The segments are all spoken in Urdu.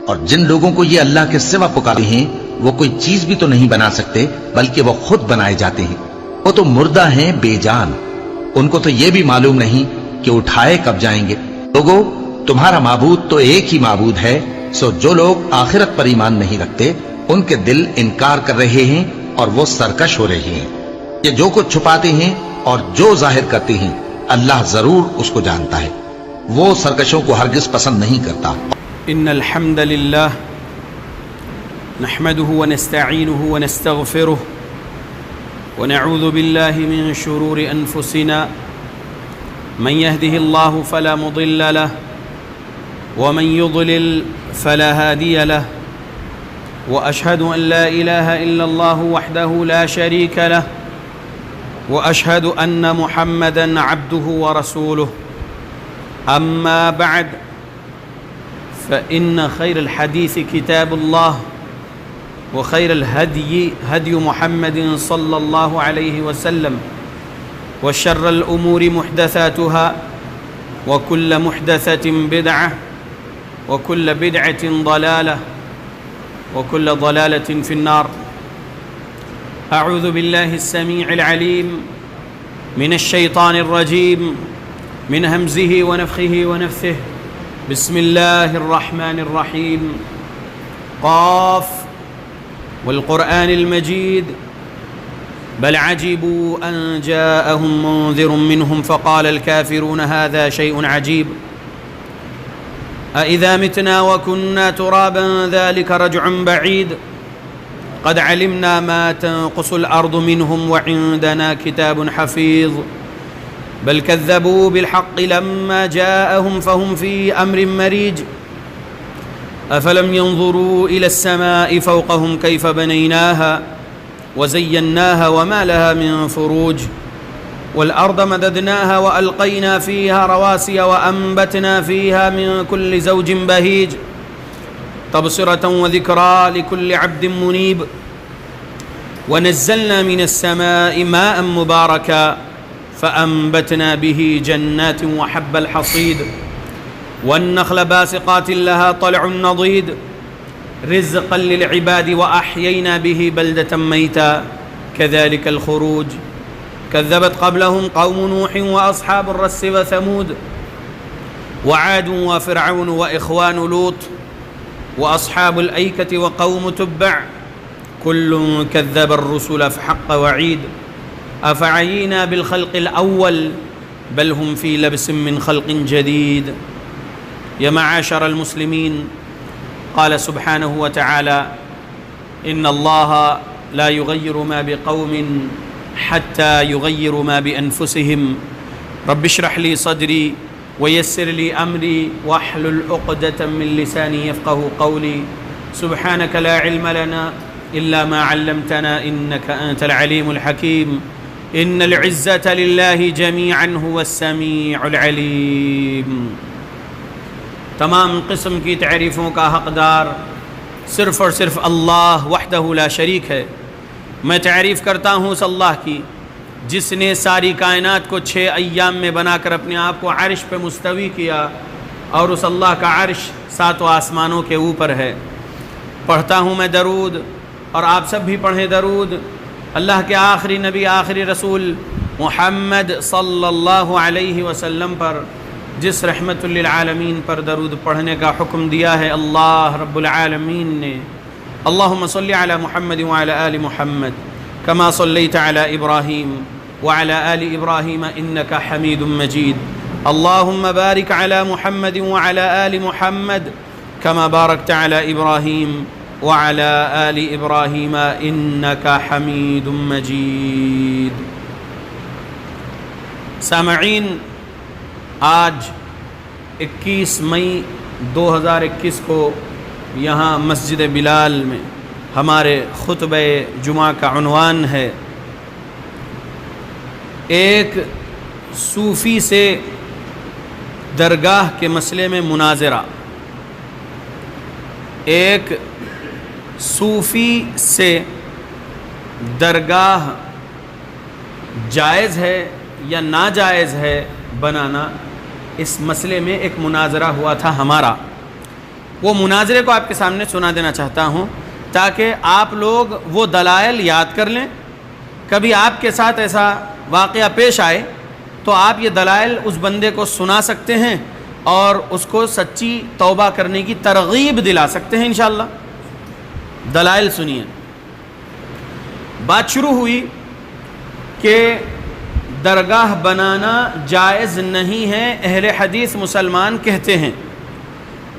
اور جن لوگوں کو یہ اللہ کے سوا پکارتے ہیں وہ کوئی چیز بھی تو نہیں بنا سکتے بلکہ وہ خود بنائے جاتے ہیں. وہ تو مردہ ہیں بے جان، ان کو تو یہ بھی معلوم نہیں کہ اٹھائے کب جائیں گے. لوگو تمہارا معبود تو ایک ہی معبود ہے، سو جو لوگ آخرت پر ایمان نہیں رکھتے ان کے دل انکار کر رہے ہیں اور وہ سرکش ہو رہے ہیں. یہ جو کچھ چھپاتے ہیں اور جو ظاہر کرتے ہیں اللہ ضرور اس کو جانتا ہے، وہ سرکشوں کو ہرگز پسند نہیں کرتا. ان الحمد لله نحمده ونستعينه ونستغفره ونعوذ بالله من شرور انفسنا من يهده الله فلا مضل له ومن يضلل فلا هادي له واشهد ان لا اله الا الله وحده لا شريك له واشهد ان محمدا عبده ورسوله. اما بعد فإن خير الحديث كتاب الله وخير الهدي هدي محمد صلى الله عليه وسلم وشر الأمور محدثاتها وكل محدثة بدعة وكل بدعة ضلالة وكل ضلالة في النار. أعوذ بالله السميع العليم من الشيطان الرجيم من همزه ونفخه ونفثه. بسم الله الرحمن الرحيم. قاف والقرآن المجيد بل عجبوا أن جاءهم منذر منهم فقال الكافرون هذا شيء عجيب أإذا متنا وكنا ترابا ذلك رجع بعيد قد علمنا ما تنقص الأرض منهم وعندنا كتاب حفيظ بل كذبوا بالحق لما جاءهم فهم في أمر مريج أفلم ينظروا إلى السماء فوقهم كيف بنيناها وزيناها وما لها من فروج والأرض مددناها وألقينا فيها رواسي وأنبتنا فيها من كل زوج بهيج تبصرة وذكرى لكل عبد منيب ونزلنا من السماء ماء مباركا فأنبتنا به جنات وحب الحصيد والنخل باسقات لها طلع نضيد رزقا للعباد وأحيينا به بلدة ميتا كذلك الخروج كذبت قبلهم قوم نوح وأصحاب الرس وثمود وعاد وفرعون وإخوان لوط وأصحاب الأيكة وقوم تبع كل كذب الرسل فحق وعيد أفعينا بالخلق الأول بل هم في لبس من خلق جديد. يا معاشر المسلمين، قال سبحانه وتعالى إن الله لا يغير ما بقوم حتى يغيروا ما بأنفسهم رب اشرح لي صدري ويسر لي أمري واحلل عقدة من لساني يفقه قولي سبحانك لا علم لنا إلا ما علمتنا إنك أنت العليم الحكيم. ان العزة للہ جمیعا هو السمیع العلیم. تمام قسم کی تعریفوں کا حقدار صرف اور صرف اللہ وحدہ لا شریک ہے. میں تعریف کرتا ہوں اس اللہ کی جس نے ساری کائنات کو 6 ایام میں بنا کر اپنے آپ کو عرش پہ مستوی کیا، اور اس اللہ کا عرش 7 آسمانوں کے اوپر ہے. پڑھتا ہوں میں درود، اور آپ سب بھی پڑھیں درود اللہ کے آخری نبی آخری رسول محمد صلی اللہ علیہ وسلم پر، جس رحمت للعالمین پر درود پڑھنے کا حکم دیا ہے اللہ رب العالمین نے. اللہم صلی علی محمد وعلی آل محمد کما صلیت علی ابراہیم وعلی آل ابراہیم انک حمید مجید. اللہم بارک علی محمد وعلی آل محمد کما بارکت علی ابراہیم وعلى آل إبراهيم إنك حميد مجيد. سامعین، آج 21 مئی 2021 کو یہاں مسجد بلال میں ہمارے خطبہ جمعہ کا عنوان ہے ایک صوفی سے درگاہ کے مسئلے میں مناظرہ. ایک صوفی سے درگاہ جائز ہے یا ناجائز ہے بنانا، اس مسئلے میں ایک مناظرہ ہوا تھا ہمارا. وہ مناظرے کو آپ کے سامنے سنا دینا چاہتا ہوں تاکہ آپ لوگ وہ دلائل یاد کر لیں. کبھی آپ کے ساتھ ایسا واقعہ پیش آئے تو آپ یہ دلائل اس بندے کو سنا سکتے ہیں اور اس کو سچی توبہ کرنے کی ترغیب دلا سکتے ہیں انشاءاللہ. دلائل سنیے. بات شروع ہوئی کہ درگاہ بنانا جائز نہیں ہے، اہل حدیث مسلمان کہتے ہیں،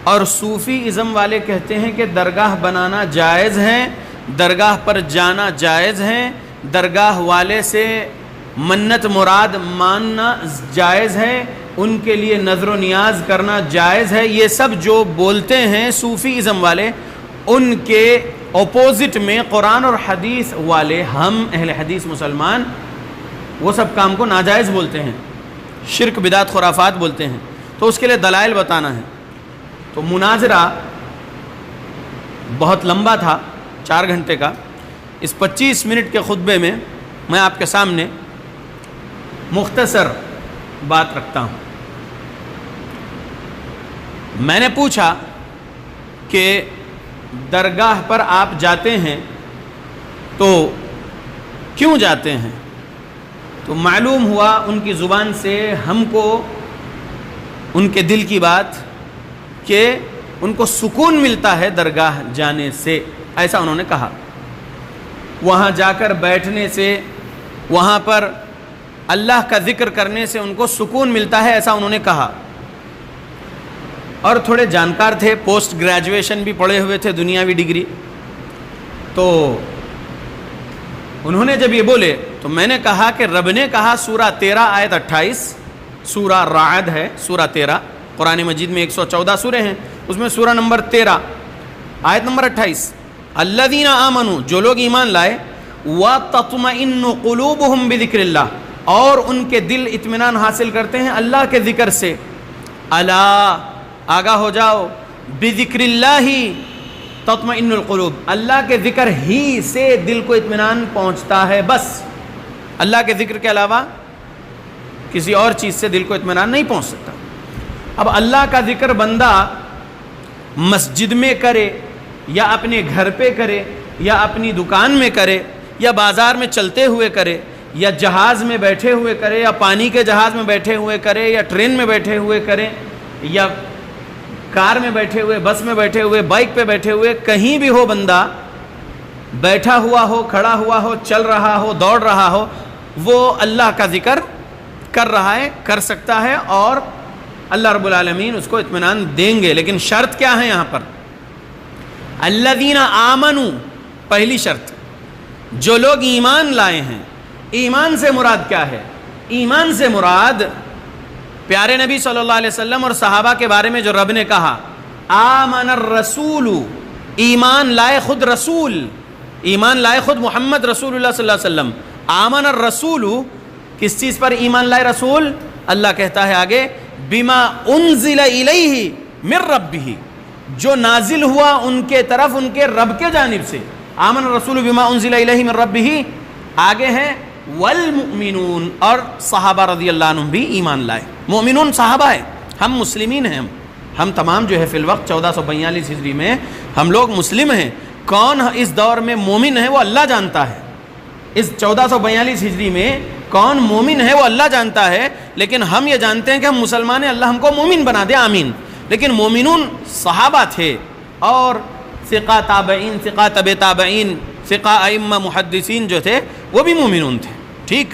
اور صوفی ازم والے کہتے ہیں کہ درگاہ بنانا جائز ہے، درگاہ پر جانا جائز ہے، درگاہ والے سے منت مراد ماننا جائز ہے، ان کے لیے نظر و نیاز کرنا جائز ہے. یہ سب جو بولتے ہیں صوفی ازم والے، ان کے اپوزٹ میں قرآن اور حدیث والے، ہم اہل حدیث مسلمان وہ سب کام کو ناجائز بولتے ہیں، شرک بدعت خرافات بولتے ہیں. تو اس کے لیے دلائل بتانا ہے. تو مناظرہ بہت لمبا تھا، 4 گھنٹے کا. اس 25 منٹ کے خطبے میں میں آپ کے سامنے مختصر بات رکھتا ہوں. میں نے پوچھا کہ درگاہ پر آپ جاتے ہیں تو کیوں جاتے ہیں؟ تو معلوم ہوا ان کی زبان سے ہم کو ان کے دل کی بات کہ ان کو سکون ملتا ہے درگاہ جانے سے، ایسا انہوں نے کہا. وہاں جا کر بیٹھنے سے، وہاں پر اللہ کا ذکر کرنے سے ان کو سکون ملتا ہے، ایسا انہوں نے کہا. اور تھوڑے جانکار تھے، پوسٹ گریجویشن بھی پڑھے ہوئے تھے، دنیاوی ڈگری. تو انہوں نے جب یہ بولے تو میں نے کہا کہ رب نے کہا سورہ 13 آیت 28، سورہ رعد ہے سورہ 13، قرآن مجید میں 114 سورے ہیں، اس میں سورہ نمبر 13 آیت نمبر 28، الذین آمنوا، جو لوگ ایمان لائے، وَتَطْمَئِنُّ قُلُوبُهُمْ بِذِكْرِ اللَّهِ، اور ان کے دل اطمینان حاصل کرتے ہیں اللہ کے ذکر سے. الا، آگاہ ہو جاؤ، بِذِكْرِ اللَّهِ تطمئن القلوب، اللہ کے ذکر ہی سے دل کو اطمینان پہنچتا ہے. بس اللہ کے ذکر کے علاوہ کسی اور چیز سے دل کو اطمینان نہیں پہنچ سکتا. اب اللہ کا ذکر بندہ مسجد میں کرے یا اپنے گھر پہ کرے یا اپنی دکان میں کرے یا بازار میں چلتے ہوئے کرے یا جہاز میں بیٹھے ہوئے کرے یا پانی کے جہاز میں بیٹھے ہوئے کرے یا ٹرین میں بیٹھے ہوئے کرے یا کار میں بیٹھے ہوئے، بس میں بیٹھے ہوئے، بائک پہ بیٹھے ہوئے، کہیں بھی ہو بندہ، بیٹھا ہوا ہو، کھڑا ہوا ہو، چل رہا ہو، دوڑ رہا ہو، وہ اللہ کا ذکر کر رہا ہے، کر سکتا ہے، اور اللہ رب العالمین اس کو اطمینان دیں گے. لیکن شرط کیا ہے یہاں پر؟ الذین آمنوا، پہلی شرط، جو لوگ ایمان لائے ہیں. ایمان سے مراد کیا ہے؟ ایمان سے مراد پیارے نبی صلی اللہ علیہ وسلم اور صحابہ کے بارے میں جو رب نے کہا، آمن الرسول، ایمان لائے خود رسول، ایمان لائے خود محمد رسول اللہ صلی اللہ علیہ وسلم. آمن الرسول، کس چیز پر ایمان لائے رسول؟ اللہ کہتا ہے آگے، بما انزل الیہ من ربہ، جو نازل ہوا ان کے طرف ان کے رب کے جانب سے. آمن الرسول بما انزل الیہ من ربہ. آگے ہے والمؤمنون، اور صحابہ رضی اللہ عنہم بھی ایمان لائے. مومنون صحابہ ہے، ہم مسلمین ہیں، ہم تمام جو ہے فی الوقت 1442 ہجری میں ہم لوگ مسلم ہیں. کون اس دور میں مومن ہے وہ اللہ جانتا ہے. اس 1442 ہجری میں کون مومن ہے وہ اللہ جانتا ہے، لیکن ہم یہ جانتے ہیں کہ ہم مسلمان ہیں، اللہ ہم کو مومن بنا دے، آمین. لیکن مومنون صحابہ تھے، اور ثقہ تابعین، ثقہ تبع تابعین، ثقہ ائمہ محدثین جو تھے وہ بھی مومنون تھے. ٹھیک،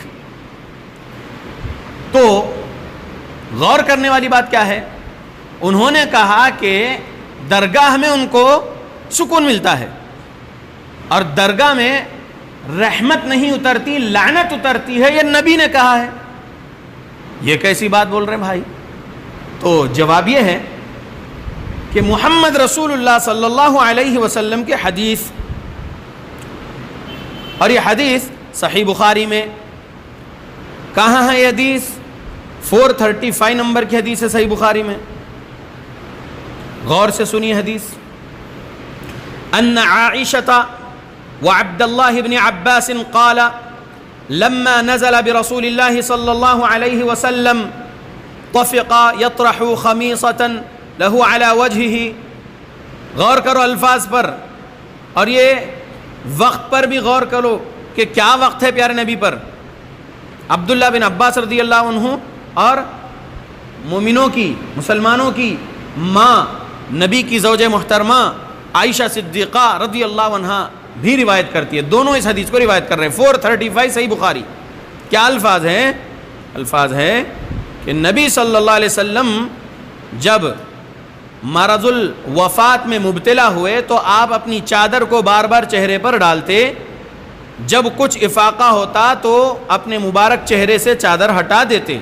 تو غور کرنے والی بات کیا ہے؟ انہوں نے کہا کہ درگاہ میں ان کو سکون ملتا ہے، اور درگاہ میں رحمت نہیں اترتی، لعنت اترتی ہے، یہ نبی نے کہا ہے. یہ کیسی بات بول رہے ہیں بھائی؟ تو جواب یہ ہے کہ محمد رسول اللہ صلی اللہ علیہ وسلم کے حدیث، اور یہ حدیث صحیح بخاری میں، کہاں ہے یہ حدیث؟ 435 نمبر کی حدیث ہے صحیح بخاری میں. غور سے سنیے حدیث. ان عائشہ وعبد اللہ بن عباس قال لما نزل برسول اللہ صلی اللہ علیہ وسلم طفق يطرح خميصة له على وجهه غور کرو الفاظ پر، اور یہ وقت پر بھی غور کرو کہ کیا وقت ہے پیارے نبی پر۔ عبداللہ بن عباس رضی اللہ عنہ اور مومنوں کی، مسلمانوں کی ماں، نبی کی زوج محترمہ عائشہ صدیقہ رضی اللہ عنہا بھی روایت کرتی ہے، دونوں اس حدیث کو روایت کر رہے ہیں۔ 435 صحیح بخاری۔ کیا الفاظ ہیں؟ الفاظ ہے کہ نبی صلی اللہ علیہ وسلم جب مرض الوفات میں مبتلا ہوئے تو آپ اپنی چادر کو بار بار چہرے پر ڈالتے، جب کچھ افاقہ ہوتا تو اپنے مبارک چہرے سے چادر ہٹا دیتے۔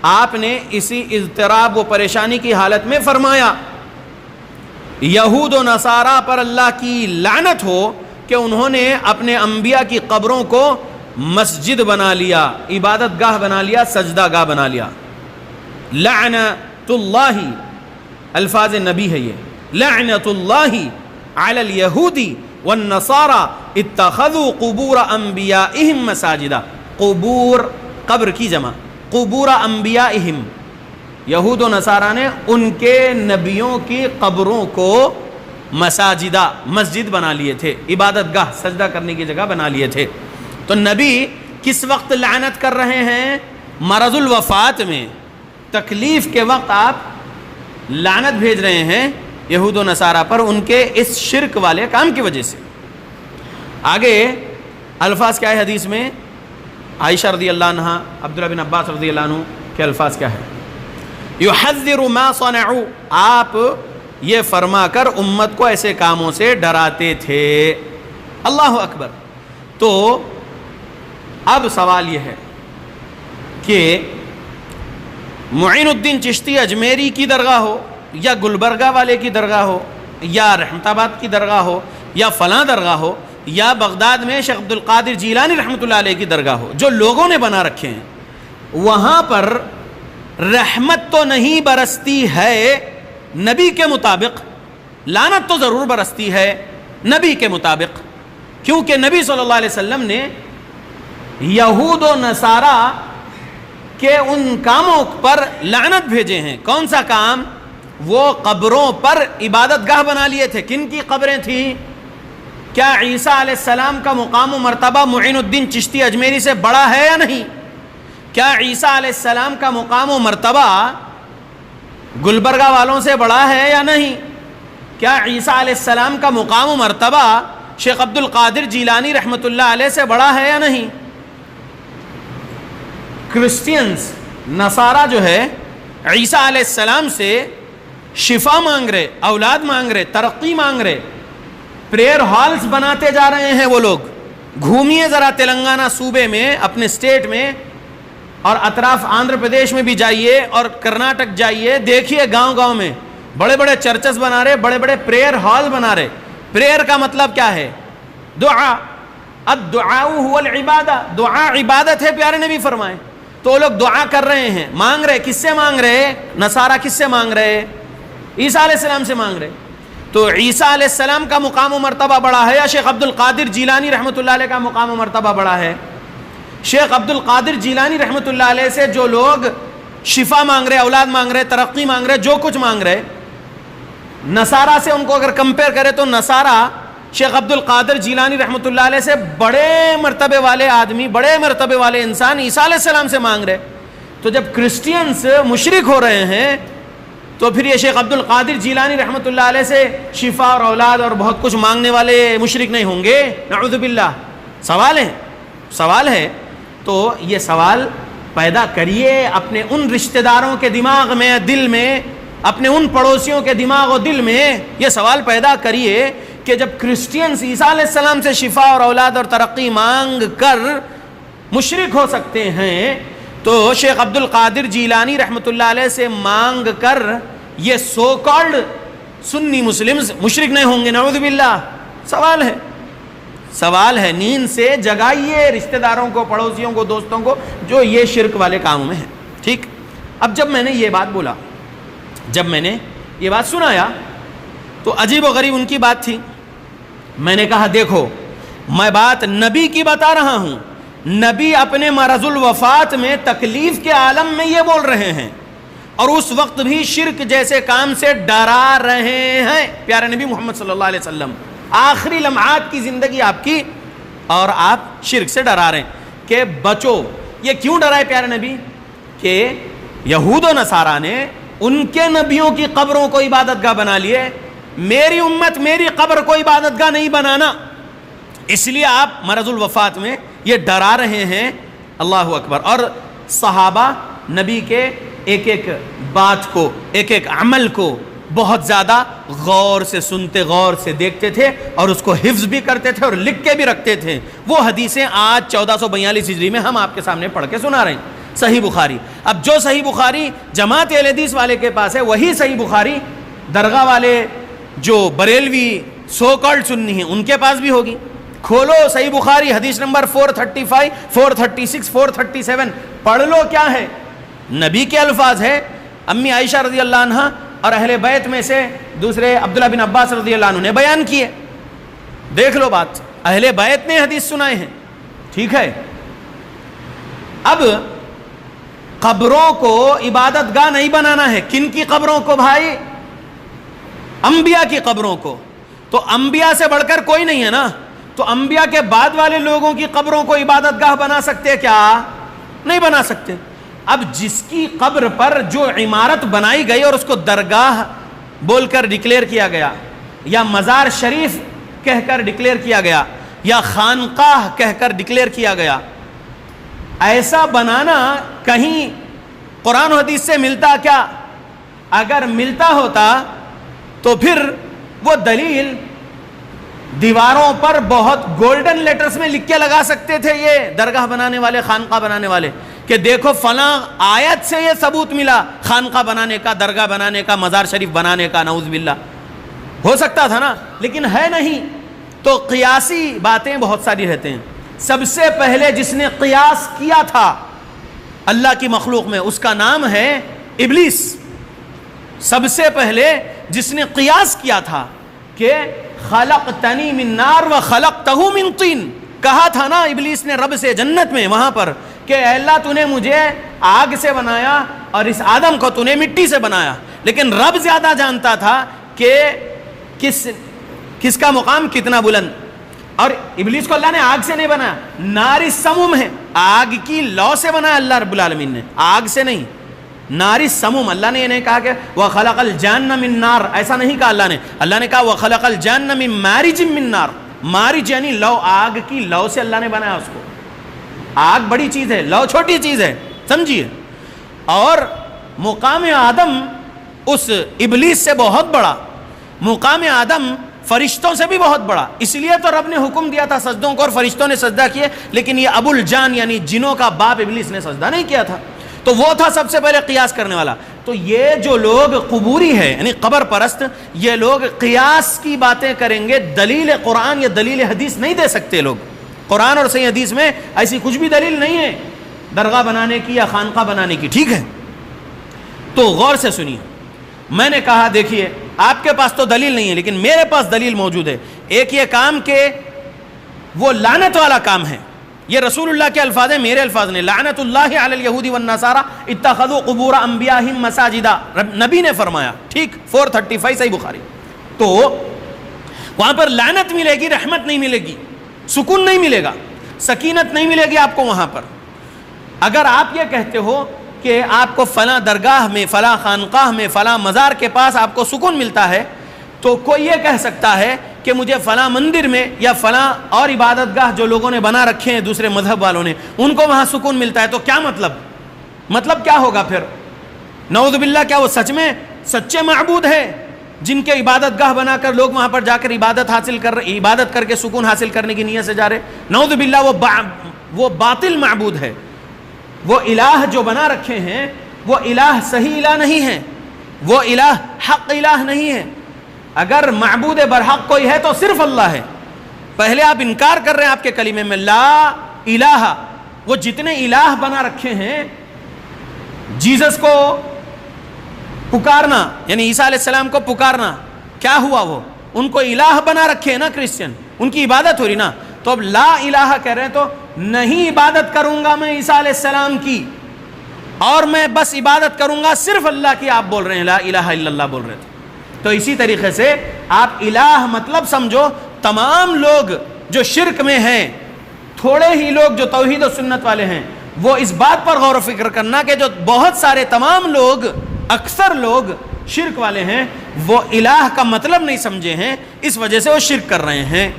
آپ نے اسی اضطراب و پریشانی کی حالت میں فرمایا، یہود و نصارہ پر اللہ کی لعنت ہو کہ انہوں نے اپنے انبیاء کی قبروں کو مسجد بنا لیا، عبادت گاہ بنا لیا، سجدہ گاہ بنا لیا۔ لعنت اللہ، الفاظ نبی ہے یہ، لعنت اللہ علی الیہود والنصارى اتخذوا قبور انبیائہم مساجدا۔ قبور قبر کی جمع، قبور انبیائہم، یہود و نصارہ نے ان کے نبیوں کی قبروں کو مساجدہ، مسجد بنا لیے تھے، عبادت گاہ، سجدہ کرنے کی جگہ بنا لیے تھے۔ تو نبی کس وقت لعنت کر رہے ہیں؟ مرض الوفات میں، تکلیف کے وقت آپ لعنت بھیج رہے ہیں یہود و نصارہ پر ان کے اس شرک والے کام کی وجہ سے۔ آگے الفاظ کیا ہے حدیث میں؟ عائشہ رضی اللہ عنہ، عبداللہ بن عباس رضی اللہ عنہ کے الفاظ کیا ہے؟ یحذر ما صنعوا، آپ یہ فرما کر امت کو ایسے کاموں سے ڈراتے تھے۔ اللہ اکبر۔ تو اب سوال یہ ہے کہ معین الدین چشتی اجمیری کی درگاہ ہو، یا گلبرگہ والے کی درگاہ ہو، یا رحمت آباد کی درگاہ ہو، یا فلاں درگاہ ہو، یا بغداد میں شیخ عبد القادر جیلانی رحمۃ اللہ علیہ کی درگاہ ہو، جو لوگوں نے بنا رکھے ہیں، وہاں پر رحمت تو نہیں برستی ہے نبی کے مطابق، لعنت تو ضرور برستی ہے نبی کے مطابق، کیونکہ نبی صلی اللہ علیہ وسلم نے یہود و نصارہ کے ان کاموں پر لعنت بھیجے ہیں۔ کون سا کام؟ وہ قبروں پر عبادت گاہ بنا لیے تھے۔ کن کی قبریں تھیں؟ کیا عیسیٰ علیہ السلام کا مقام و مرتبہ معین الدین چشتی اجمیری سے بڑا ہے یا نہیں؟ کیا عیسیٰ علیہ السلام کا مقام و مرتبہ گلبرگہ والوں سے بڑا ہے یا نہیں؟ کیا عیسیٰ علیہ السلام کا مقام و مرتبہ شیخ عبد القادر جیلانی رحمۃ اللہ علیہ سے بڑا ہے یا نہیں؟ کرسچینز، نصارہ جو ہے عیسیٰ علیہ السلام سے شفا مانگ رہے، اولاد مانگ رہے، ترقی مانگ رہے، پریئر ہالز بناتے جا رہے ہیں وہ لوگ۔ گھومیے ذرا تلنگانہ صوبے میں، اپنے اسٹیٹ میں، اور اطراف آندھر پردیش میں بھی جائیے اور کرناٹک جائیے، دیکھیے گاؤں گاؤں میں بڑے بڑے چرچز بنا رہے، بڑے بڑے پریئر ہال بنا رہے۔ پریئر کا مطلب کیا ہے؟ دعا، الدعاء هو العبادہ، دعا عبادت ہے، پیارے نبی فرمائے۔ تو لوگ دعا کر رہے ہیں، مانگ رہے، کس سے مانگ رہے؟ نصارہ کس سے مانگ رہے؟ عیسیٰ علیہ السلام سے مانگ رہے۔ تو عیسیٰ علیہ السلام کا مقام و مرتبہ بڑا ہے یا شیخ عبد القادر جیلانی رحمۃ اللہ علیہ کا مقام و مرتبہ بڑا ہے؟ شیخ عبد القادر جیلانی رحمۃ اللہ علیہ سے جو لوگ شفا مانگ رہے، اولاد مانگ رہے، ترقی مانگ رہے، جو کچھ مانگ رہے، نصارہ سے ان کو اگر کمپیئر کرے تو نصارہ شیخ عبد القادر جیلانی رحمۃ اللہ علیہ سے بڑے مرتبے والے آدمی، بڑے مرتبے والے انسان عیسیٰ علیہ السلام سے مانگ رہے۔ تو جب کرسچینز مشرک ہو رہے ہیں تو پھر یہ شیخ عبد القادر جیلانی رحمۃ اللہ علیہ سے شفا اور اولاد اور بہت کچھ مانگنے والے مشرک نہیں ہوں گے؟ نعوذ باللہ۔ سوال ہے تو یہ سوال پیدا کریے اپنے ان رشتہ داروں کے دماغ میں، دل میں، اپنے ان پڑوسیوں کے دماغ و دل میں یہ سوال پیدا کریے کہ جب کرسچینز عیسیٰ علیہ السلام سے شفا اور اولاد اور ترقی مانگ کر مشرک ہو سکتے ہیں تو شیخ عبد القادر جیلانی رحمۃ اللہ علیہ سے مانگ کر یہ سو کالڈ سنی مسلمز مشرک نہیں ہوں گے؟ نعوذ باللہ۔ سوال ہے، نیند سے جگائیے رشتہ داروں کو، پڑوسیوں کو، دوستوں کو جو یہ شرک والے کاموں میں ہیں۔ ٹھیک، اب جب میں نے یہ بات بولا، جب میں نے یہ بات سنایا تو عجیب و غریب ان کی بات تھی۔ میں نے کہا دیکھو، میں بات نبی کی بتا رہا ہوں، نبی اپنے مرض الوفات میں، تکلیف کے عالم میں یہ بول رہے ہیں، اور اس وقت بھی شرک جیسے کام سے ڈرا رہے ہیں. پیارے نبی محمد صلی اللہ علیہ وسلم آخری لمحات کی زندگی آپ کی اور آپ شرک سے ڈرا رہے ہیں کہ بچو. یہ کیوں ڈرائے پیارے نبی؟ کہ یہود و نصارہ نے ان کے نبیوں کی قبروں کو عبادت گاہ بنا لیے. میری امت میری قبر کو عبادت گاہ نہیں بنانا، اس لیے آپ مرض الوفات میں یہ ڈرا رہے ہیں. اللہ اکبر. اور صحابہ نبی کے ایک ایک بات کو، ایک ایک عمل کو بہت زیادہ غور سے سنتے، غور سے دیکھتے تھے اور اس کو حفظ بھی کرتے تھے اور لکھ کے بھی رکھتے تھے. وہ حدیثیں آج 1442 ہجری میں ہم آپ کے سامنے پڑھ کے سنا رہے ہیں. صحیح بخاری. اب جو صحیح بخاری جماعت اہل حدیث والے کے پاس ہے وہی صحیح بخاری درگاہ والے جو بریلوی سو کالڈ سنی ہیں ان کے پاس بھی ہوگی. کھولو صحیح بخاری حدیث نمبر 435 436 437 پڑھ لو. کیا ہے؟ نبی کے الفاظ ہے. امی عائشہ رضی اللہ عنہ اور اہل بیت میں سے دوسرے عبداللہ بن عباس رضی اللہ عنہ نے بیان کیے. دیکھ لو بات، اہل بیت نے حدیث سنائے ہیں. ٹھیک ہے. اب قبروں کو عبادت گاہ نہیں بنانا ہے. کن کی قبروں کو بھائی؟ انبیاء کی قبروں کو. تو انبیاء سے بڑھ کر کوئی نہیں ہے نا. تو انبیاء کے بعد والے لوگوں کی قبروں کو عبادت گاہ بنا سکتے کیا؟ نہیں بنا سکتے. اب جس کی قبر پر جو عمارت بنائی گئی اور اس کو درگاہ بول کر ڈکلیئر کیا گیا یا مزار شریف کہہ کر ڈکلیئر کیا گیا یا خانقاہ کہہ کر ڈکلیئر کیا گیا، ایسا بنانا کہیں قرآن و حدیث سے ملتا کیا؟ اگر ملتا ہوتا تو پھر وہ دلیل دیواروں پر بہت گولڈن لیٹرز میں لکھ کے لگا سکتے تھے یہ درگاہ بنانے والے، خانقاہ بنانے والے، کہ دیکھو فلاں آیت سے یہ ثبوت ملا خانقاہ بنانے کا، درگاہ بنانے کا، مزار شریف بنانے کا. نعوذ باللہ. ہو سکتا تھا نا، لیکن ہے نہیں. تو قیاسی باتیں بہت ساری رہتے ہیں. سب سے پہلے جس نے قیاس کیا تھا اللہ کی مخلوق میں اس کا نام ہے ابلیس. سب سے پہلے جس نے قیاس کیا تھا کہ خلقتنی من نار و خلقتہ من طین، کہا تھا نا ابلیس نے رب سے جنت میں وہاں پر کہ اے اللہ تو نے مجھے آگ سے بنایا اور اس آدم کو تو نے مٹی سے بنایا. لیکن رب زیادہ جانتا تھا کہ کس کا مقام کتنا بلند. اور ابلیس کو اللہ نے آگ سے نہیں بنایا، نار السموم ہے، آگ کی لو سے بنایا اللہ رب العالمین نے، آگ سے نہیں. نار السموم. اللہ نے یہ نہیں کہا کہ وَخَلَقَ الْجَانَّ مِن نار، ایسا نہیں کہا اللہ نے. اللہ نے کہا وَخَلَقَ الْجَانَّ مِن مَارِجٍ مِن نار. مارج یعنی لو، آگ کی لو سے اللہ نے بنایا اس کو. آگ بڑی چیز ہے، لو چھوٹی چیز ہے، سمجھیے. اور مقام آدم اس ابلیس سے بہت بڑا، مقام آدم فرشتوں سے بھی بہت بڑا. اس لیے تو رب نے حکم دیا تھا سجدوں کو اور فرشتوں نے سجدہ کیے. لیکن یہ ابو الجان یعنی جنوں کا باپ ابلیس نے سجدہ نہیں کیا تھا. تو وہ تھا سب سے پہلے قیاس کرنے والا. تو یہ جو لوگ قبوری ہے یعنی قبر پرست، یہ لوگ قیاس کی باتیں کریں گے. دلیل قرآن یا دلیل حدیث نہیں دے سکتے لوگ. قرآن اور صحیح حدیث میں ایسی کچھ بھی دلیل نہیں ہے درگاہ بنانے کی یا خانقاہ بنانے کی. ٹھیک ہے. تو غور سے سنیے. میں نے کہا دیکھیے آپ کے پاس تو دلیل نہیں ہے لیکن میرے پاس دلیل موجود ہے. ایک یہ کام کہ وہ لعنت والا کام ہے. یہ رسول اللہ کے الفاظ ہیں، میرے الفاظ نے. لعنت اللہ علی الیہود والنصارى اتخذوا قبور انبیاءہم مساجدا، نبی نے فرمایا. ٹھیک، 435 صحیح بخاری. تو وہاں پر لعنت ملے گی، رحمت نہیں ملے گی، سکون نہیں ملے گا، سکینت نہیں ملے گی آپ کو وہاں پر. اگر آپ یہ کہتے ہو کہ آپ کو فلاں درگاہ میں، فلاں خانقاہ میں، فلاں مزار کے پاس آپ کو سکون ملتا ہے، تو کوئی یہ کہہ سکتا ہے کہ مجھے فلاں مندر میں یا فلاں اور عبادت گاہ جو لوگوں نے بنا رکھے ہیں دوسرے مذہب والوں نے ان کو وہاں سکون ملتا ہے. تو کیا مطلب کیا ہوگا پھر؟ نعوذ باللہ. کیا وہ سچ میں سچے معبود ہیں جن کے عبادت گاہ بنا کر لوگ وہاں پر جا کر عبادت کر کے سکون حاصل کرنے کی نیت سے جا رہے؟ نعوذ باللہ وہ باطل معبود ہے. وہ الہ جو بنا رکھے ہیں وہ الہ صحیح الہ نہیں ہے، وہ الہ حق الہ نہیں ہے. اگر معبود برحق کوئی ہے تو صرف اللہ ہے. پہلے آپ انکار کر رہے ہیں آپ کے کلمے میں لا الہ. وہ جتنے الہ بنا رکھے ہیں، جیزس کو پکارنا یعنی عیسیٰ علیہ السلام کو پکارنا، کیا ہوا؟ وہ ان کو الہ بنا رکھے ہیں نا کرسچن، ان کی عبادت ہو رہی نا. تو اب لا الہ کہہ رہے ہیں تو نہیں عبادت کروں گا میں عیسیٰ علیہ السلام کی، اور میں بس عبادت کروں گا صرف اللہ کی، آپ بول رہے ہیں لا الہ الا اللہ بول رہے تھے. تو اسی طریقے سے آپ الہ مطلب سمجھو تمام لوگ جو شرک میں ہیں، تھوڑے ہی لوگ جو توحید و سنت والے ہیں، وہ اس بات پر غور و فکر کرنا کہ جو بہت سارے تمام لوگ، اکثر لوگ شرک والے ہیں، وہ الہ کا مطلب نہیں سمجھے ہیں، اس وجہ سے وہ شرک کر رہے ہیں،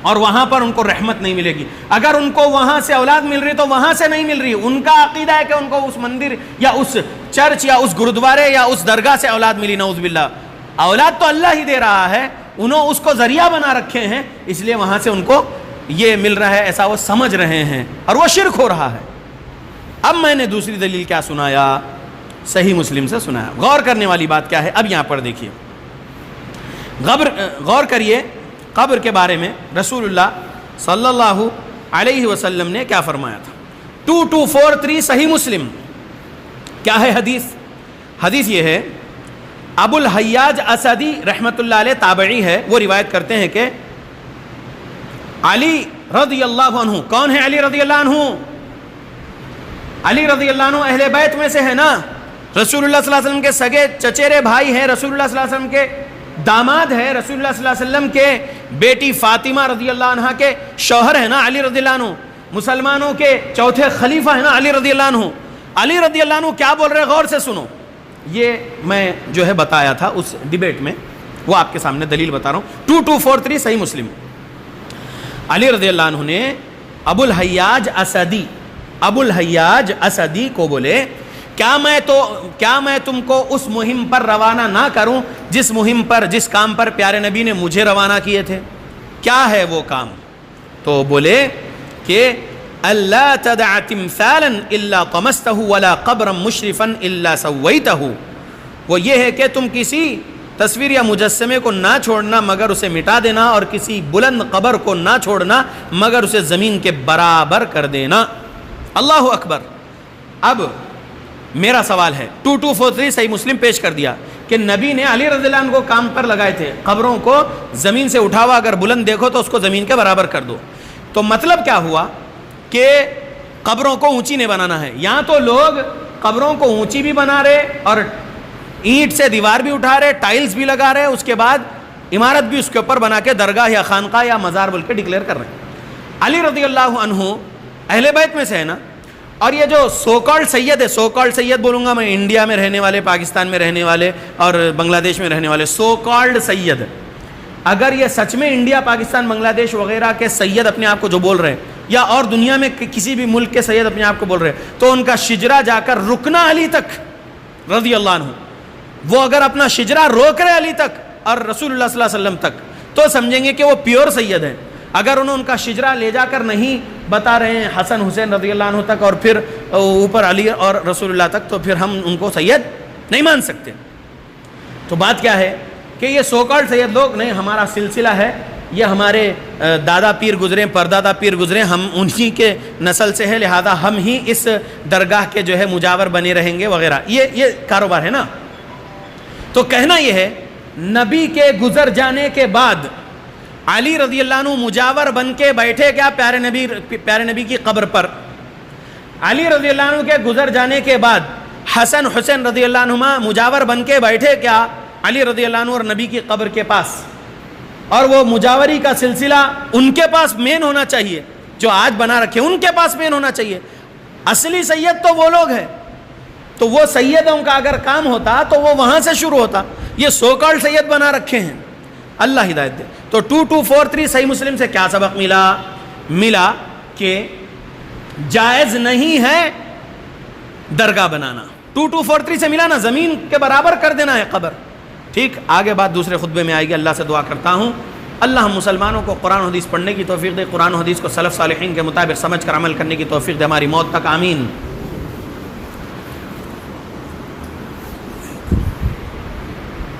اور وہاں پر ان کو رحمت نہیں ملے گی. اگر ان کو وہاں سے اولاد مل رہی تو وہاں سے نہیں مل رہی. ان کا عقیدہ ہے کہ ان کو اس مندر یا اس چرچ یا اس گرودوارے یا اس درگاہ سے اولاد ملی، نعوذ باللہ. اولاد تو اللہ ہی دے رہا ہے، انہوں اس کو ذریعہ بنا رکھے ہیں، اس لیے وہاں سے ان کو یہ مل رہا ہے، ایسا وہ سمجھ رہے ہیں، اور وہ شرک ہو رہا ہے. اب میں نے دوسری دلیل کیا سنایا؟ صحیح مسلم سے سنایا. غور کرنے والی بات کیا ہے؟ اب یہاں پر دیکھیے، غور کریے قبر کے بارے میں رسول اللہ صلی اللہ علیہ وسلم نے کیا فرمایا تھا. 2243 صحیح مسلم. کیا ہے حدیث؟ حدیث یہ ہے، ابو الحیاج اسدی رحمۃ اللہ علیہ تابعی ہے، وہ روایت کرتے ہیں کہ علی رضی اللہ عنہ، کون ہے علی رضی اللہ عنہ؟ علی رضی اللہ عنہ اہل بیت میں سے ہے نا، رسول اللہ صلی اللہ علیہ وسلم کے سگے چچیرے بھائی ہیں، رسول اللہ صلی اللہ علیہ وسلم کے داماد ہے، رسول اللہ صلی اللہ علیہ وسلم کے بیٹی فاطمہ رضی اللہ عنہ کے شوہر ہے نا علی رضی اللہ عنہ، مسلمانوں کے چوتھے خلیفہ ہے نا علی رضی اللہ عنہ. علی رضی اللہ عنہ کیا بول رہے؟ غور سے سنو. یہ میں جو ہے بتایا تھا اس ڈیبیٹ میں، وہ آپ کے سامنے دلیل بتا رہا ہوں. 2243 صحیح مسلم. علی رضی اللہ عنہ نے ابو الحیاج اسدی کو بولے، کیا میں تم کو اس مہم پر روانہ نہ کروں جس مہم پر، جس کام پر پیارے نبی نے مجھے روانہ کیے تھے؟ کیا ہے وہ کام؟ تو بولے کہ اللہ تدع تمثالا الا طمسته ولا قبرا مشرفا الا سویته. وہ یہ ہے کہ تم کسی تصویر یا مجسمے کو نہ چھوڑنا مگر اسے مٹا دینا، اور کسی بلند قبر کو نہ چھوڑنا مگر اسے زمین کے برابر کر دینا. اللہ اکبر. اب میرا سوال ہے، 2243 صحیح مسلم پیش کر دیا کہ نبی نے علی رضی اللہ عنہ کو کام پر لگائے تھے، قبروں کو زمین سے اٹھاوا، اگر بلند دیکھو تو اس کو زمین کے برابر کر دو. تو مطلب کیا ہوا کہ قبروں کو اونچی نہیں بنانا ہے. یہاں تو لوگ قبروں کو اونچی بھی بنا رہے اور اینٹ سے دیوار بھی اٹھا رہے، ٹائلز بھی لگا رہے، اس کے بعد عمارت بھی اس کے اوپر بنا کے درگاہ یا خانقاہ یا مزار بول کے ڈکلیئر کر رہے ہیں. علی رضی اللہ عنہ اہل بیت میں سے ہے نا. اور یہ جو سو کالڈ سید ہے، سو کالڈ سید بولوں گا میں، انڈیا میں رہنے والے، پاکستان میں رہنے والے اور بنگلہ دیش میں رہنے والے سو کالڈ سید، اگر یہ سچ میں انڈیا، پاکستان، بنگلہ دیش وغیرہ کے سید اپنے آپ کو جو بول رہے ہیں، یا اور دنیا میں کسی بھی ملک کے سید اپنے آپ کو بول رہے ہیں، تو ان کا شجرہ جا کر رکنا علی تک رضی اللہ عنہ، وہ اگر اپنا شجرہ روک رہے علی تک اور رسول اللہ صلی اللہ علیہ وسلم تک، تو سمجھیں گے کہ وہ پیور سید ہیں. اگر انہوں ان کا شجرہ لے جا کر نہیں بتا رہے ہیں حسن حسین رضی اللہ عنہ تک اور پھر اوپر علی اور رسول اللہ تک، تو پھر ہم ان کو سید نہیں مان سکتے. تو بات کیا ہے کہ یہ سو کالڈ سید لوگ نہیں، ہمارا سلسلہ ہے، یہ ہمارے دادا پیر گزرے، پردادا پیر گزرے، ہم انہی کے نسل سے ہے، لہذا ہم ہی اس درگاہ کے جو ہے مجاور بنے رہیں گے وغیرہ. یہ کاروبار ہے نا. تو کہنا یہ ہے نبی کے گزر جانے کے بعد علی رضی اللہ عنہ مجاور بن کے بیٹھے کیا پیارے نبی کی قبر پر. علی رضی اللہ عنہ کے گزر جانے کے بعد حسن حسین رضی اللہ عنہما مجاور بن کے بیٹھے کیا علی رضی اللہ عنہ اور نبی کی قبر کے پاس. اور وہ مجاوری کا سلسلہ ان کے پاس مین ہونا چاہیے، جو آج بنا رکھے ان کے پاس مین ہونا چاہیے. اصلی سید تو وہ لوگ ہیں، تو وہ سیدوں کا اگر کام ہوتا تو وہ وہاں سے شروع ہوتا. یہ سو کالڈ سید بنا رکھے ہیں، اللہ ہدایت دے. تو 2243 صحیح مسلم سے کیا سبق ملا کہ جائز نہیں ہے درگاہ بنانا. 2243 سے ملا نا، زمین کے برابر کر دینا ہے قبر. ٹھیک، آگے بات دوسرے خطبے میں آئے گی. اللہ سے دعا کرتا ہوں اللہ ہم مسلمانوں کو قرآن و حدیث پڑھنے کی توفیق دے، قرآن و حدیث کو سلف صالحین کے مطابق سمجھ کر عمل کرنے کی توفیق دے ہماری موت تک. آمین.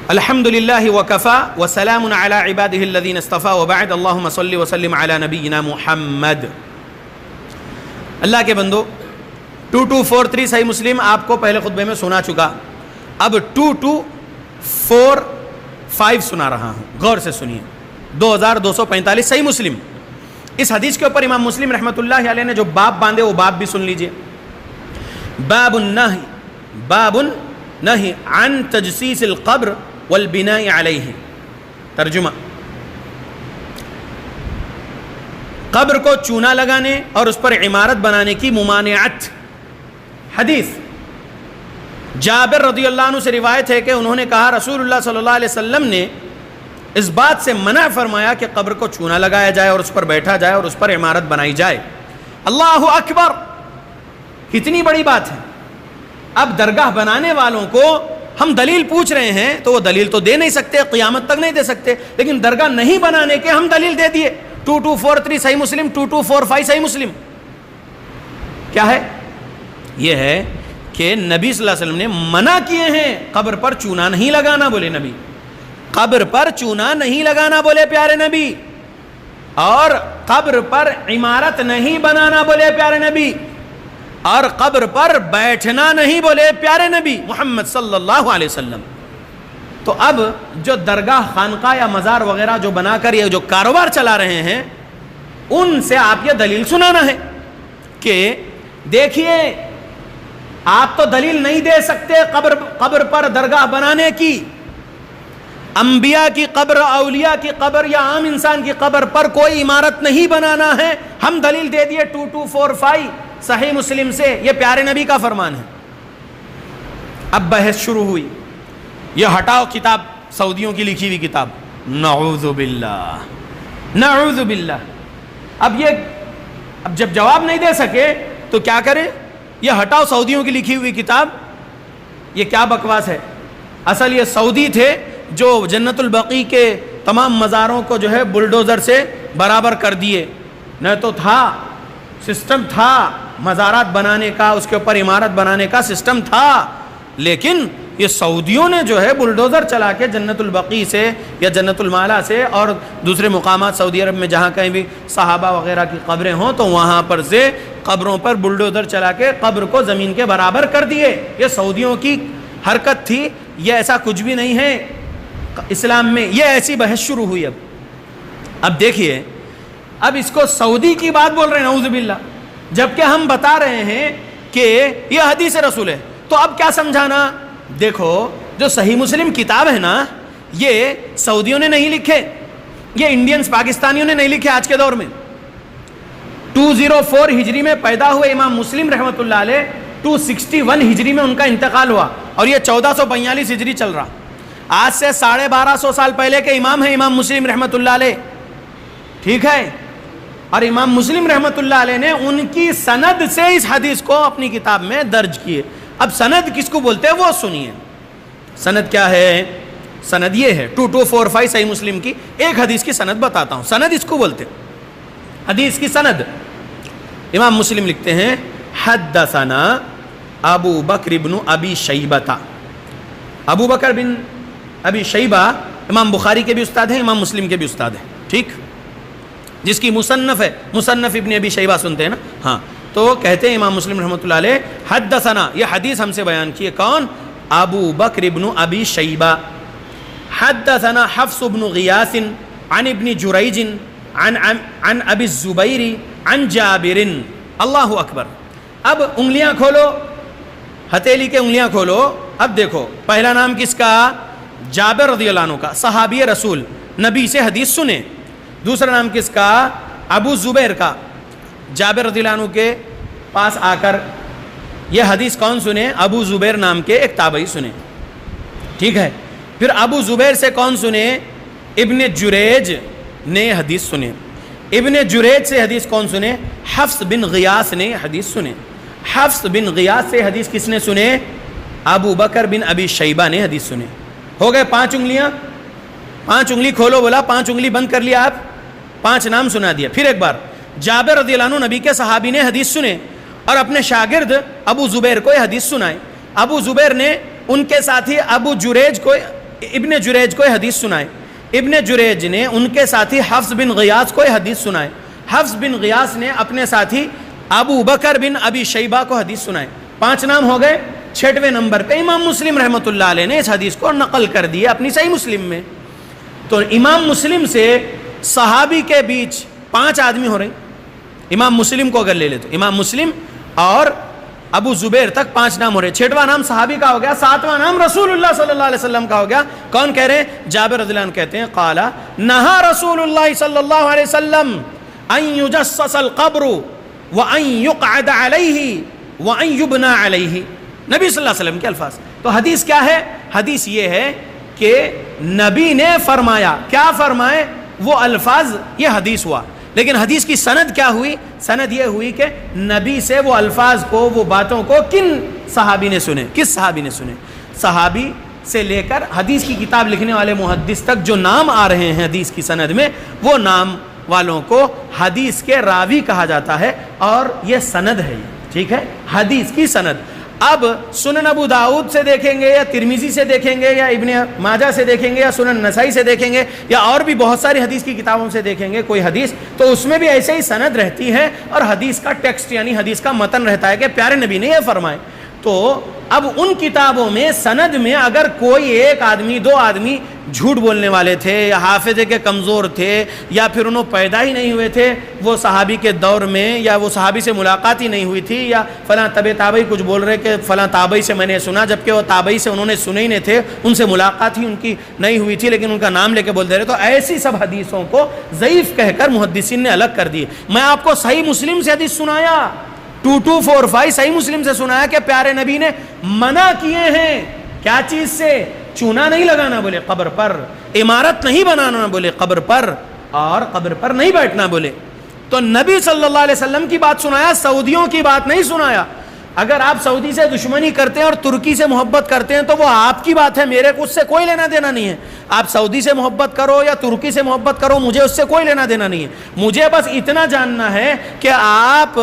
الحمد للہ وکفا وسلام علی عبادہ الذین اصطفیٰ وبعد اللہم صلی وسلم علی نبینا محمد. اللہ کے بندو، 2243 صحیح مسلم آپ کو پہلے خطبے میں سنا چکا. اب 2245 سنا رہا ہوں، غور سے سنیے. 2245 صحیح مسلم. اس حدیث کے اوپر امام مسلم رحمۃ اللہ علیہ نے جو باب باندھے وہ باب بھی سن لیجئے. باب النہی عن تجسیس القبر والبناء علیہ. ترجمہ: قبر کو چونا لگانے اور اس پر عمارت بنانے کی ممانعت. حدیث جابر رضی اللہ عنہ سے روایت ہے کہ انہوں نے کہا رسول اللہ صلی اللہ علیہ وسلم نے اس بات سے منع فرمایا کہ قبر کو چونا لگایا جائے اور اس پر بیٹھا جائے اور اس پر عمارت بنائی جائے. اللہ اکبر، کتنی بڑی بات ہے. اب درگاہ بنانے والوں کو ہم دلیل پوچھ رہے ہیں تو وہ دلیل تو دے نہیں سکتے، قیامت تک نہیں دے سکتے، لیکن درگاہ نہیں بنانے کے ہم دلیل دے دیے. 2243 صحیح مسلم، 2245 صحیح مسلم. کیا ہے؟ یہ ہے کہ نبی صلی اللہ علیہ وسلم نے منع کیے ہیں قبر پر چونا نہیں لگانا. بولے نبی، قبر پر چونا نہیں لگانا بولے پیارے نبی، اور قبر پر عمارت نہیں بنانا بولے پیارے نبی، اور قبر پر بیٹھنا نہیں بولے پیارے نبی محمد صلی اللہ علیہ وسلم. تو اب جو درگاہ، خانقاہ یا مزار وغیرہ جو بنا کر یہ جو کاروبار چلا رہے ہیں، ان سے آپ یہ دلیل سنانا ہے کہ دیکھیے آپ تو دلیل نہیں دے سکتے قبر پر درگاہ بنانے کی. انبیاء کی قبر، اولیاء کی قبر یا عام انسان کی قبر پر کوئی عمارت نہیں بنانا ہے. ہم دلیل دے دیے 2245 صحیح مسلم سے، یہ پیارے نبی کا فرمان ہے. اب بحث شروع ہوئی. یہ ہٹاؤ کتاب، سعودیوں کی لکھی ہوئی کتاب، نعوذ باللہ نعوذ باللہ. اب جب جواب نہیں دے سکے تو کیا کریں؟ یہ ہٹاؤ سعودیوں کی لکھی ہوئی کتاب. یہ کیا بکواس ہے؟ اصل یہ سعودی تھے جو جنت البقیع کے تمام مزاروں کو جو ہے بلڈوزر سے برابر کر دیے. نہ تو تھا سسٹم، تھا مزارات بنانے کا، اس کے اوپر عمارت بنانے کا سسٹم تھا، لیکن یہ سعودیوں نے جو ہے بلڈوزر چلا کے جنت البقیع سے یا جنت المالا سے اور دوسرے مقامات سعودی عرب میں جہاں کہیں بھی صحابہ وغیرہ کی قبریں ہوں تو وہاں پر سے قبروں پر بلڈوزر چلا کے قبر کو زمین کے برابر کر دیے. یہ سعودیوں کی حرکت تھی، یہ ایسا کچھ بھی نہیں ہے اسلام میں. یہ ایسی بحث شروع ہوئی. اب دیکھیے، اب اس کو سعودی کی بات بول رہے ہیں نعوذ باللہ، جبکہ ہم بتا رہے ہیں کہ یہ حدیث رسول ہے. تو اب کیا سمجھانا؟ دیکھو جو صحیح مسلم کتاب ہے نا، یہ سعودیوں نے نہیں لکھے، یہ انڈینز پاکستانیوں نے نہیں لکھے. آج کے دور میں 204 ہجری میں پیدا ہوئے امام مسلم رحمۃ اللہ علیہ، 261 ہجری میں ان کا انتقال ہوا اور یہ 1442 ہجری چل رہا. آج سے 1250 سال پہلے کے امام ہیں امام مسلم رحمۃ اللہ علیہ. ٹھیک ہے، اور امام مسلم رحمۃ اللہ علیہ نے ان کی سند سے اس حدیث کو اپنی کتاب میں درج کیے. اب سند کس کو بولتے ہیں وہ سنیے. سند کیا ہے؟ سند یہ ہے 2245 صحیح مسلم کی ایک حدیث کی سند بتاتا ہوں. سند اس کو بولتے ہیں، حدیث کی سند. امام مسلم لکھتے ہیں حدثنا ابو بکر بن ابی شیبہ. ابو بکر بن ابی شیبہ امام بخاری کے بھی استاد ہیں، امام مسلم کے بھی استاد ہیں. ٹھیک، جس کی مصنف ہے، مصنف ابن ابی شیبہ سنتے ہیں نا. ہاں، تو کہتے ہیں امام مسلم رحمۃ اللہ علیہ حدثنا، یہ حدیث ہم سے بیان کیے کون؟ ابو بکر بن ابی شیبہ. حدثنا حفص بن غیاث عن ابن جریج عن ابی الزبیر عن جابر. اللہ اکبر. اب انگلیاں کھولو، ہتھیلی کے انگلیاں کھولو. اب دیکھو پہلا نام کس کا؟ جابر رضی اللہ عنہ کا، صحابی رسول، نبی سے حدیث سنے. دوسرا نام کس کا؟ ابو زبیر کا. جابر رضی اللہ عنہ کے پاس آ کر یہ حدیث کون سنے؟ ابو زبیر نام کے ایک تابعی سنے. ٹھیک ہے، پھر ابو زبیر سے کون سنے؟ ابن جریج نے حدیث سنے. ابن جریج سے حدیث کون سنے؟ حفص بن غیاث نے حدیث سنے. حفص بن غیاث سے حدیث کس نے سنے؟ ابو بکر بن ابی شیبہ نے حدیث سنے. ہو گئے 5 انگلیاں. 5 انگلی کھولو بولا، 5 انگلی بند کر لیا آپ، 5 نام سنا دیا. پھر ایک بار جابر رضی اللہ عنہ نبی کے صحابی نے حدیث سنے اور اپنے شاگرد ابو زبیر کو حدیث سنائے. ابو زبیر نے ان کے ساتھی ابن جریج کو حدیث سنائے. ابن جریج نے ان کے ساتھی حفص بن غیاث کو حدیث سنائے. حفص بن غیاث نے اپنے ساتھی ابو بکر بن ابی شیبہ کو حدیث سنائے. 5 نام ہو گئے. 6ویں نمبر پہ امام مسلم رحمۃ اللہ علیہ نے اس حدیث کو نقل کر دیا اپنی صحیح مسلم میں. تو امام مسلم سے صحابی کے بیچ 5 آدمی ہو رہے ہیں. امام مسلم کو اگر لے لے تو امام مسلم اور ابو زبیر تک 5 نام ہو رہے, 6واں نام صحابی کا ہو گیا, 7واں نام رسول اللہ صلی اللہ علیہ وسلم کا ہو گیا. کون کہہ رہے ہیں؟ جابر رضی اللہ عنہ کہتے ہیں قال نہا رسول اللہ صلی اللہ علیہ وسلم ان یجسس القبر وان یقعد علیہ وان یبنى علیہ. نبی صلی اللہ علیہ وسلم کے الفاظ. تو حدیث کیا ہے؟ حدیث یہ ہے کہ نبی نے فرمایا. کیا فرمائے؟ وہ الفاظ, یہ حدیث ہوا. لیکن حدیث کی سند کیا ہوئی؟ سند یہ ہوئی کہ نبی سے وہ الفاظ کو, وہ باتوں کو کن صحابی نے سنے؟ کس صحابی نے سنے؟ صحابی سے لے کر حدیث کی کتاب لکھنے والے محدث تک جو نام آ رہے ہیں حدیث کی سند میں, وہ نام والوں کو حدیث کے راوی کہا جاتا ہے, اور یہ سند ہے. ٹھیک ہے, حدیث کی سند. اب سنن ابو داؤد سے دیکھیں گے یا ترمذی سے دیکھیں گے یا ابن ماجہ سے دیکھیں گے یا سنن نسائی سے دیکھیں گے یا اور بھی بہت ساری حدیث کی کتابوں سے دیکھیں گے کوئی حدیث, تو اس میں بھی ایسے ہی سند رہتی ہے اور حدیث کا ٹیکسٹ یعنی حدیث کا متن رہتا ہے کہ پیارے نبی نے یہ فرمائے. تو اب ان کتابوں میں سند میں اگر کوئی ایک آدمی, 2 آدمی جھوٹ بولنے والے تھے یا حافظے کے کمزور تھے یا پھر انہوں پیدا ہی نہیں ہوئے تھے وہ صحابی کے دور میں, یا وہ صحابی سے ملاقات ہی نہیں ہوئی تھی, یا فلاں تابعی کچھ بول رہے کہ فلاں تابعی سے میں نے سنا, جبکہ وہ تابعی سے انہوں نے سنے ہی نہیں تھے, ان سے ملاقات ہی ان کی نہیں ہوئی تھی, لیکن ان کا نام لے کے بول دے رہے. تو ایسی سب حدیثوں کو ضعیف کہہ کر محدثین نے الگ کر دیے. میں آپ کو صحیح مسلم سے حدیث سنایا, 2245 صحیح مسلم سے سنایا کہ پیارے نبی نے منع کیے ہیں کیا چیز سے؟ چونا نہیں لگانا بولے قبر پر, عمارت نہیں بنانا بولے قبر پر, اور قبر پر نہیں بیٹھنا بولے. تو نبی صلی اللہ علیہ وسلم کی بات سنایا, سعودیوں کی بات نہیں سنایا. اگر آپ سعودی سے دشمنی کرتے ہیں اور ترکی سے محبت کرتے ہیں تو وہ آپ کی بات ہے, میرے کو اس سے کوئی لینا دینا نہیں ہے. آپ سعودی سے محبت کرو یا ترکی سے محبت کرو, مجھے اس سے کوئی لینا دینا نہیں ہے. مجھے بس اتنا جاننا ہے کہ آپ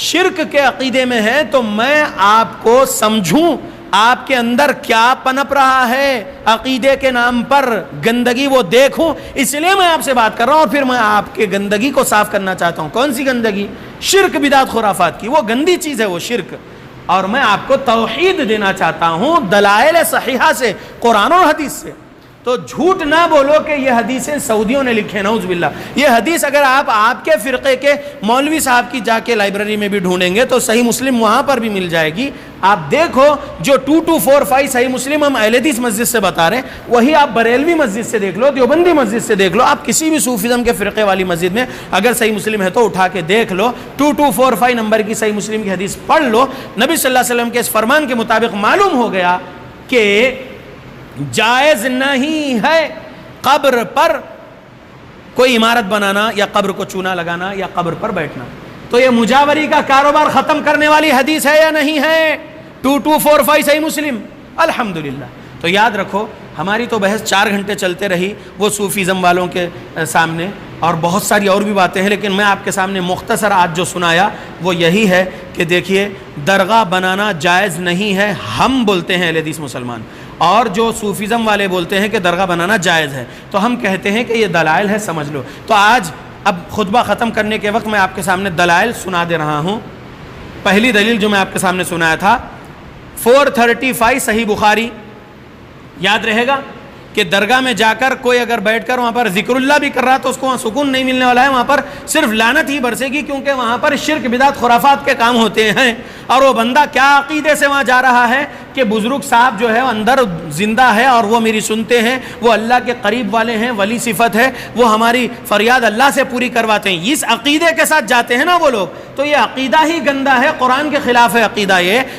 شرک کے عقیدے میں ہیں تو میں آپ کو سمجھوں آپ کے اندر کیا پنپ رہا ہے عقیدے کے نام پر گندگی, وہ دیکھوں. اس لیے میں آپ سے بات کر رہا ہوں, اور پھر میں آپ کے گندگی کو صاف کرنا چاہتا ہوں. کون سی گندگی؟ شرک بدعت خرافات کی. وہ گندی چیز ہے وہ شرک, اور میں آپ کو توحید دینا چاہتا ہوں دلائل صحیحہ سے, قرآن اور حدیث سے. تو جھوٹ نہ بولو کہ یہ حدیثیں سعودیوں نے لکھے, نعوذ باللہ. یہ حدیث اگر آپ کے فرقے کے مولوی صاحب کی جا کے لائبریری میں بھی ڈھونڈیں گے تو صحیح مسلم وہاں پر بھی مل جائے گی. آپ دیکھو جو 2245 صحیح مسلم ہم اہل حدیث مسجد سے بتا رہے ہیں, وہی آپ بریلوی مسجد سے دیکھ لو, دیوبندی مسجد سے دیکھ لو, آپ کسی بھی صوفیزم کے فرقے والی مسجد میں اگر صحیح مسلم ہے تو اٹھا کے دیکھ لو. 2245 نمبر کی صحیح مسلم کی حدیث پڑھ لو. نبی صلی اللہ علیہ وسلم کے اس فرمان کے مطابق معلوم ہو گیا کہ جائز نہیں ہے قبر پر کوئی عمارت بنانا یا قبر کو چونا لگانا یا قبر پر بیٹھنا. تو یہ مجاوری کا کاروبار ختم کرنے والی حدیث ہے یا نہیں ہے؟ 2245 صحیح مسلم. الحمدللہ. تو یاد رکھو ہماری تو بحث 4 گھنٹے چلتے رہی وہ صوفیزم والوں کے سامنے, اور بہت ساری اور بھی باتیں ہیں, لیکن میں آپ کے سامنے مختصر آج جو سنایا وہ یہی ہے کہ دیکھیے درگاہ بنانا جائز نہیں ہے, ہم بولتے ہیں اہل حدیث مسلمان, اور جو صوفیزم والے بولتے ہیں کہ درگاہ بنانا جائز ہے. تو ہم کہتے ہیں کہ یہ دلائل ہے, سمجھ لو. تو آج اب خطبہ ختم کرنے کے وقت میں آپ کے سامنے دلائل سنا دے رہا ہوں. پہلی دلیل جو میں آپ کے سامنے سنایا تھا 435 صحیح بخاری, یاد رہے گا کہ درگاہ میں جا کر کوئی اگر بیٹھ کر وہاں پر ذکر اللہ بھی کر رہا تو اس کو وہاں سکون نہیں ملنے والا ہے, وہاں پر صرف لعنت ہی برسے گی, کیونکہ وہاں پر شرک بدعت خرافات کے کام ہوتے ہیں. اور وہ بندہ کیا عقیدے سے وہاں جا رہا ہے کہ بزرگ صاحب جو ہے اندر زندہ ہے اور وہ میری سنتے ہیں, وہ اللہ کے قریب والے ہیں, ولی صفت ہے, وہ ہماری فریاد اللہ سے پوری کرواتے ہیں. اس عقیدے کے ساتھ جاتے ہیں نا وہ لوگ, تو یہ عقیدہ ہی گندا ہے, قرآن کے خلاف ہے عقیدہ.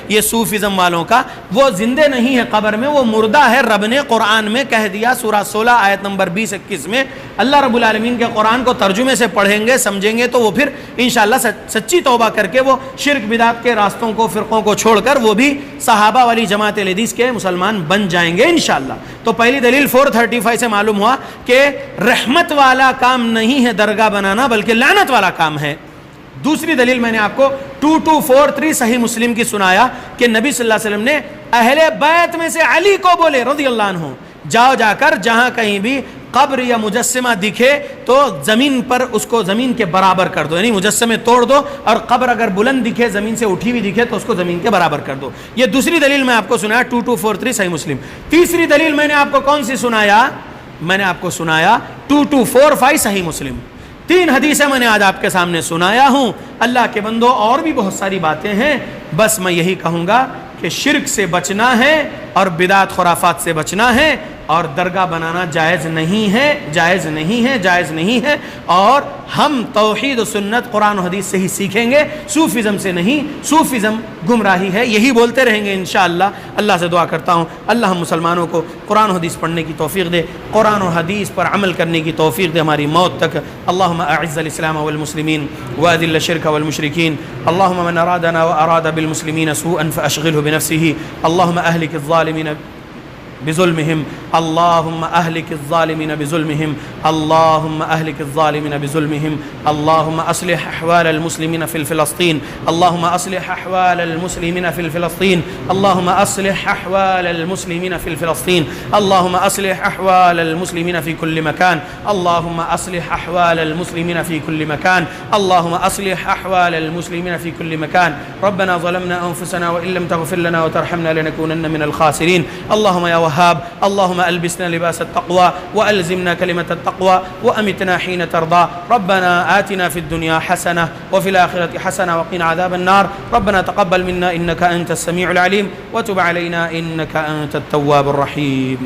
یہ صوفیزم والوں کا, وہ زندے نہیں ہے قبر میں, وہ مردہ ہے. رب نے قرآن میں کہہ دیا سورہ 16 آیت نمبر 20-21 میں, اللہ رب العالمین کے قرآن کو ترجمے سے پڑھیں گے سمجھیں گے تو وہ پھر انشاءاللہ سچی توبہ کر کے وہ شرک بدعت کے راستوں کو فرقوں کو چھوڑ کر وہ بھی صحابہ والی جماعت حدیث کے مسلمان بن جائیں گے انشاءاللہ. تو پہلی دلیل 435 سے معلوم ہوا کہ رحمت والا کام نہیں ہے درگاہ بنانا, بلکہ لعنت والا کام ہے. دوسری دلیل میں نے آپ کو 2243 صحیح مسلم کی سنایا کہ نبی صلی اللہ علیہ وسلم نے اہل بیت میں سے علی کو بولے رضی اللہ عنہ, جاؤ جا کر جہاں کہیں بھی قبر یا مجسمہ دکھے تو زمین پر اس کو زمین کے برابر کر دو, یعنی مجسمے توڑ دو, اور قبر اگر بلند دکھے زمین سے اٹھی ہوئی دکھے تو اس کو زمین کے برابر کر دو. یہ دوسری دلیل میں آپ کو سنایا 2243 صحیح مسلم. تیسری دلیل میں نے آپ کو کون سی سنایا؟ میں نے آپ کو سنایا 2245 صحیح مسلم. 3 حدیثیں میں نے آج آپ کے سامنے سنایا ہوں۔ اللہ کے بندو اور بھی بہت ساری باتیں ہیں، بس میں یہی کہوں گا کہ شرک سے بچنا ہے اور بدعت خرافات سے بچنا ہے، اور درگاہ بنانا جائز نہیں ہے، جائز نہیں ہے، جائز نہیں ہے۔ اور ہم توحید و سنت قرآن و حدیث سے ہی سیکھیں گے، صوفیزم سے نہیں۔ صوفیزم گمراہی ہے، یہی بولتے رہیں گے انشاءاللہ۔ اللہ سے دعا کرتا ہوں اللہ ہم مسلمانوں کو قرآن و حدیث پڑھنے کی توفیق دے، قرآن و حدیث پر عمل کرنے کی توفیق دے ہماری موت تک۔ اللہم اعز الاسلام والمسلمین واذل الشرک والمشرکین، اللہم من ارادنا واراد بالمسلمین سوءا فاشغله بنفسه، اللہم اہلک الظالمین بظلمهم، اللهم أهلك الظالمين بظلمهم، اللهم أهلك الظالمين بظلمهم، اللهم أصلح أحوال المسلمين في فلسطين، اللهم أصلح أحوال المسلمين في فلسطين، اللهم أصلح أحوال المسلمين في فلسطين، اللهم أصلح أحوال المسلمين في كل مكان، اللهم أصلح أحوال المسلمين في كل مكان، اللهم أصلح أحوال المسلمين في كل مكان. ربنا ظلمنا أنفسنا وإن لم تغفر لنا وترحمنا لنكونن من الخاسرين. اللهم يا وهاب، اللهم ألبسنا لباس التقوى وألزمنا كلمة التقوى وأمتنا حين ترضى. ربنا آتنا في الدنيا حسنة وفي الآخرة حسنة وقنا عذاب النار. ربنا تقبل منا إنك أنت السميع العليم وتب علينا إنك أنت التواب الرحيم.